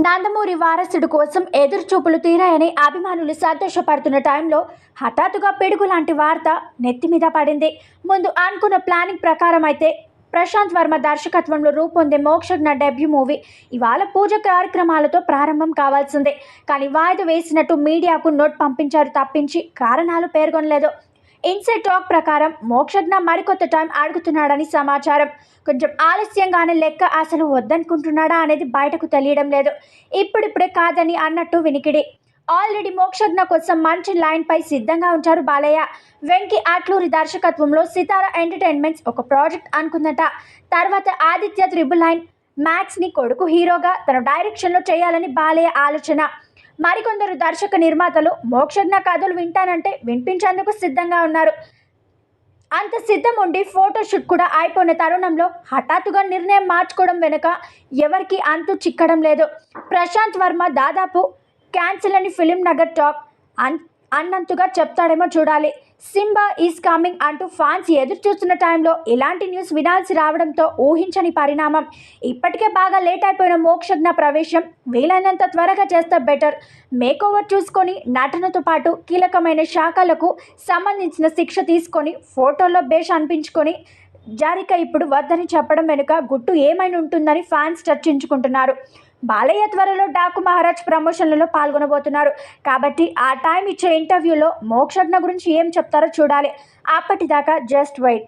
నందమూరి వారసుడు కోసం ఎదురుచూపులు తీరాయని అభిమానులు సంతోషపడుతున్న టైంలో హఠాత్తుగా పిడుగు లాంటి వార్త నెత్తిమీద పడింది. ముందు అనుకున్న ప్లానింగ్ ప్రకారం అయితే ప్రశాంత్ వర్మ దర్శకత్వంలో రూపొందే మోక్షజ్ఞ డెబ్యూ మూవీ ఇవాళ పూజ కార్యక్రమాలతో ప్రారంభం కావాల్సిందే. కానీ వాయిదా వేసినట్టు మీడియాకు నోట్ పంపించారు తప్పించి కారణాలు పేర్కొనలేదు. ఇన్సైడ్ టాక్ ప్రకారం మోక్షజ్ఞ మరికొంత టైం అడుగుతున్నాడని సమాచారం. కొంచెం ఆలస్యంగానే లెక్క అసలు వద్దనుకుంటున్నాడా అనేది బయటకు తెలియడం లేదు. ఇప్పుడిప్పుడే కాదని అన్నట్టు వినికిడి. ఆల్రెడీ మోక్షజ్ఞ కోసం మంచి లైన్ పై సిద్ధంగా ఉంచారు బాలయ్య. వెంకీ అట్లూరి దర్శకత్వంలో సితారా ఎంటర్టైన్మెంట్స్ ఒక ప్రాజెక్ట్ అనుకుందట. తర్వాత ఆదిత్య త్రిబుల్ నైన్ మ్యాక్స్ ని కొడుకు హీరోగా తన డైరెక్షన్లో చేయాలని బాలయ్య ఆలోచన. మరికొందరు దర్శక నిర్మాతలు మోక్షజ్ఞ కథలు వింటానంటే వినిపించేందుకు సిద్ధంగా ఉన్నారు. అంత సిద్ధం ఉండి ఫోటోషూట్ కూడా అయిపోయిన తరుణంలో హఠాత్తుగా నిర్ణయం మార్చుకోవడం వెనుక ఎవరికి అంతు చిక్కడం లేదు. ప్రశాంత్ వర్మ దాదాపు క్యాన్సిల్ అని ఫిలిం నగర్ టాక్ అన్నంతగా చెప్తాడేమో చూడాలి. సింబా ఈజ్ కమింగ్ అంటూ ఫ్యాన్స్ ఎదురు చూస్తున్న టైంలో ఇలాంటి న్యూస్ వినాల్సి రావడంతో ఊహించని పరిణామం. ఇప్పటికే బాగా లేట్ అయిపోయిన మోక్షజ్ఞ ప్రవేశం వీలైనంత త్వరగా చేస్తే బెటర్. మేకోవర్ చూసుకొని నటనతో పాటు కీలకమైన శాఖలకు సంబంధించిన శిక్ష తీసుకొని ఫోటోల్లో బేష్ అనిపించుకొని జారిక ఇప్పుడు వద్దని చెప్పడం వెనుక గుట్టు ఏమైనా ఉంటుందని ఫ్యాన్స్ చర్చించుకుంటున్నారు. బాలయ్య త్వరలో డాకు మహారాజ్ ప్రమోషన్లలో పాల్గొనబోతున్నారు కాబట్టి ఆ టైం ఇచ్చే ఇంటర్వ్యూలో మోక్షజ్ఞ గురించి ఏం చెప్తారో చూడాలి. అప్పటిదాకా జస్ట్ వెయిట్.